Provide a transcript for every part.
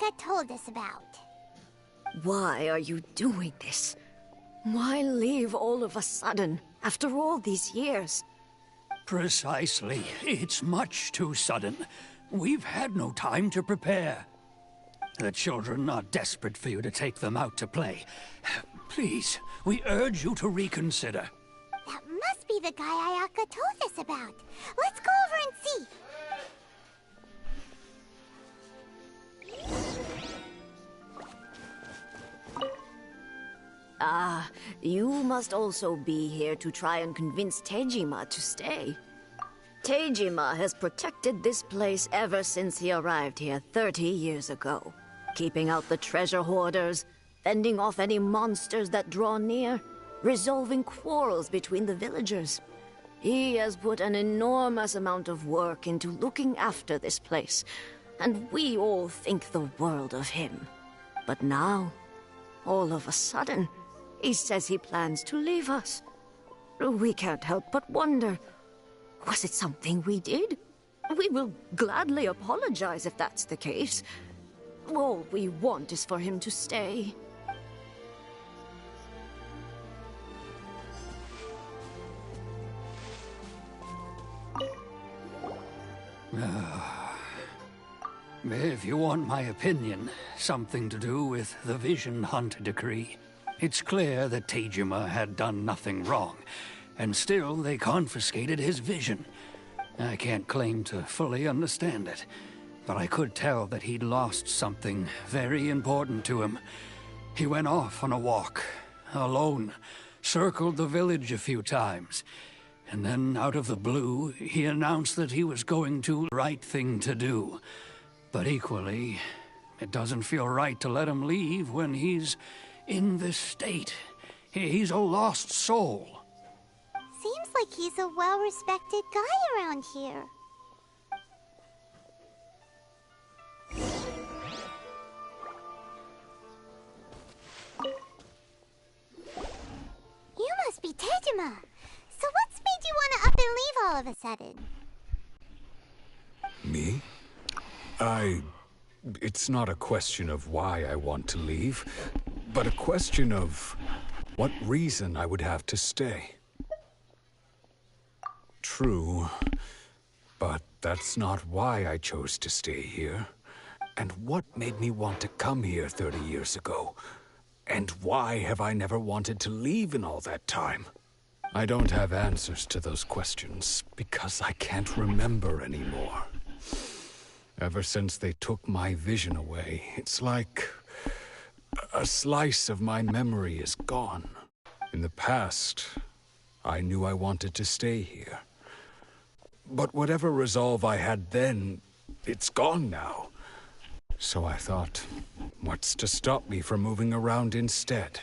Ayaka told us about. Why are you doing this? Why leave all of a sudden, after all these years? Precisely. It's much too sudden. We've had no time to prepare. The children are desperate for you to take them out to play. Please, we urge you to reconsider. That must be the guy Ayaka told us about. Let's go over and see. Ah, you must also be here to try and convince Tejima to stay. Tejima has protected this place ever since he arrived here 30 years ago. Keeping out the treasure hoarders, fending off any monsters that draw near, resolving quarrels between the villagers. He has put an enormous amount of work into looking after this place, and we all think the world of him. But now, all of a sudden, he says he plans to leave us. We can't help but wonder, was it something we did? We will gladly apologize if that's the case. All we want is for him to stay. If you want my opinion, something to do with the Vision Hunt decree. It's clear that Tejima had done nothing wrong, and still they confiscated his vision. I can't claim to fully understand it, but I could tell that he'd lost something very important to him. He went off on a walk, alone, circled the village a few times, and then out of the blue, he announced that he was going to the right thing to do. But equally, it doesn't feel right to let him leave when he's in this state. He's a lost soul. Seems like he's a well-respected guy around here. You must be Tejima. So what's made you want to up and leave all of a sudden? Me? It's not a question of why I want to leave, but a question of what reason I would have to stay. True, but that's not why I chose to stay here. And what made me want to come here 30 years ago? And why have I never wanted to leave in all that time? I don't have answers to those questions because I can't remember anymore. Ever since they took my vision away, it's like a slice of my memory is gone. In the past, I knew I wanted to stay here. But whatever resolve I had then, it's gone now. So I thought, what's to stop me from moving around instead?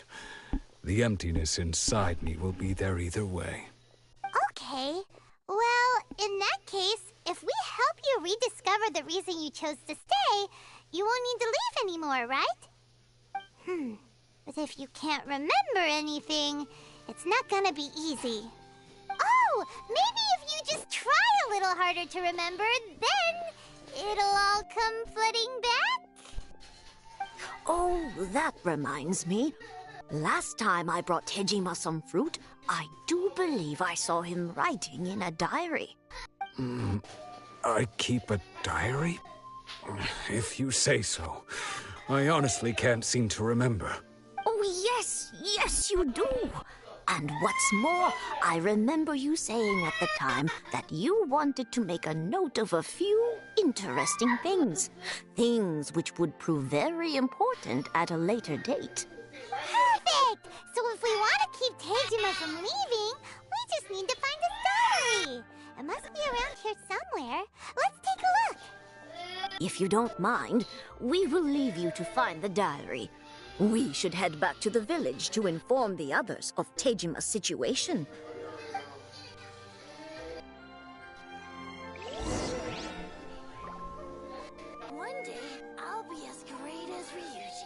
The emptiness inside me will be there either way. Okay. Well, in that case, if we help you rediscover the reason you chose to stay, you won't need to leave anymore, right? But if you can't remember anything, it's not gonna be easy. Oh, maybe if you just try a little harder to remember, then it'll all come flooding back? Oh, that reminds me. Last time I brought Tejima some fruit, I do believe I saw him writing in a diary. I keep a diary? If you say so. I honestly can't seem to remember. Oh, yes, you do. And what's more, I remember you saying at the time that you wanted to make a note of a few interesting things. Things which would prove very important at a later date. Perfect! So if we want to keep Tejima from leaving, we just need to find his diary. It must be around here somewhere. Let's take a look. If you don't mind, we will leave you to find the diary. We should head back to the village to inform the others of Tejima's situation. One day, I'll be as great as Ryuji.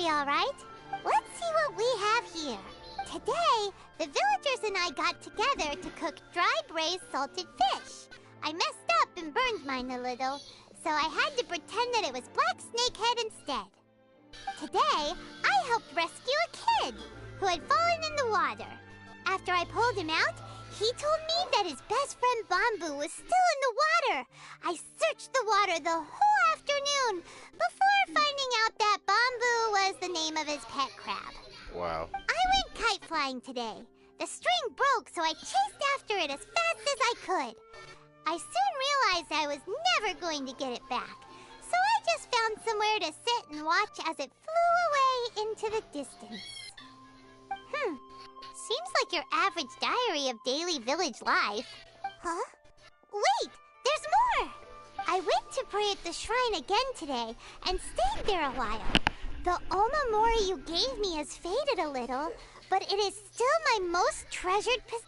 diary, all right. Let's see what we have here. Today, the villagers and I got together to cook dry braised salted fish. I messed up and burned mine a little, so I had to pretend that it was black snakehead instead. Today, I helped rescue a kid who had fallen in the water. After I pulled him out, he told me that his best friend Bamboo was still in the water. I searched the water the whole afternoon before finding out that Bamboo was the name of his pet crab. Wow. I went kite flying today. The string broke, so I chased after it as fast as I could. I soon realized I was never going to get it back, so I just found somewhere to sit and watch as it flew away into the distance. Seems like your average diary of daily village life. Huh? Wait! There's more! I went to pray at the shrine again today and stayed there a while. The omamori you gave me has faded a little, but it is still my most treasured possession.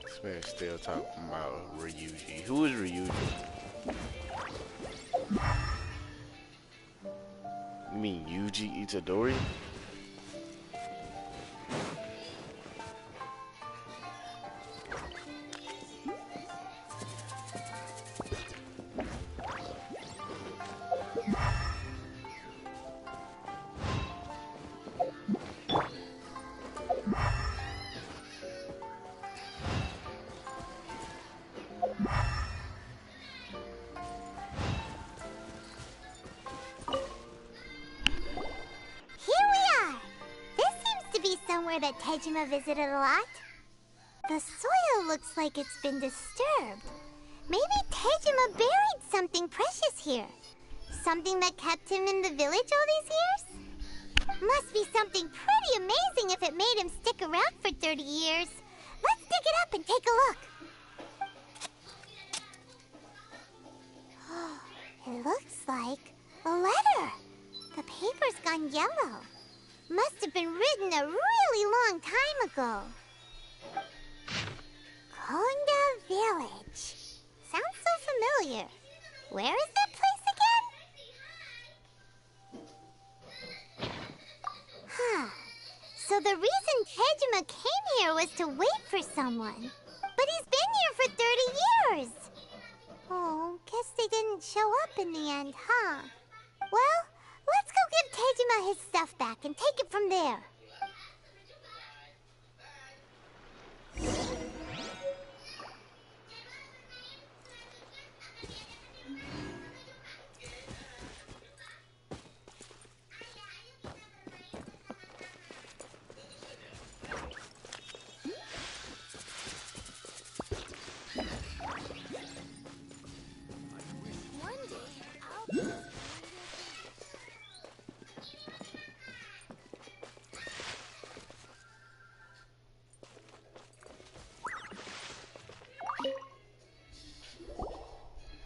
This man's still talking about Ryuji. Who is Ryuji? You mean Yuji Itadori? That Tejima visited a lot. The soil looks like it's been disturbed. Maybe Tejima buried something precious here. Something that kept him in the village all these years? Must be something pretty amazing if it made him stick around for 30 years. Let's dig it up and take a look. It looks like a letter. The paper's gone yellow. Must have been written a really long time ago. Konda Village. Sounds so familiar. Where is that place again? Huh. So the reason Tejima came here was to wait for someone. But he's been here for 30 years. Oh, guess they didn't show up in the end, huh? Well, let's go give Tejima his stuff back and take it from there.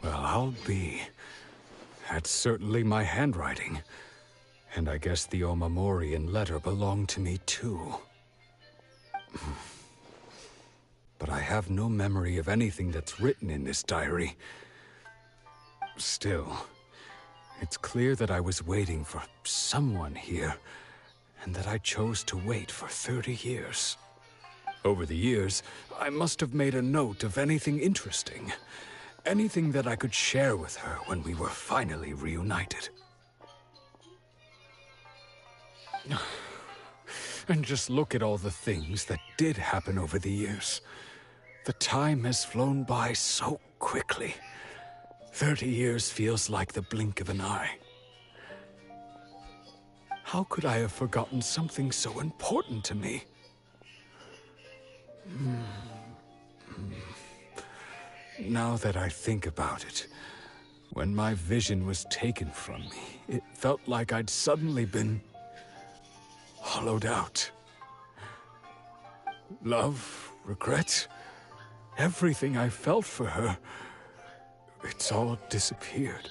I'll be. That's certainly my handwriting. And I guess the omamori and letter belong to me too. But I have no memory of anything that's written in this diary. Still, it's clear that I was waiting for someone here, and that I chose to wait for 30 years. Over the years, I must have made a note of anything interesting, anything that I could share with her when we were finally reunited. And just look at all the things that did happen over the years. The time has flown by so quickly. 30 years feels like the blink of an eye. How could I have forgotten something so important to me? Now that I think about it, when my vision was taken from me, it felt like I'd suddenly been hollowed out. Love, regret, everything I felt for her, it's all disappeared.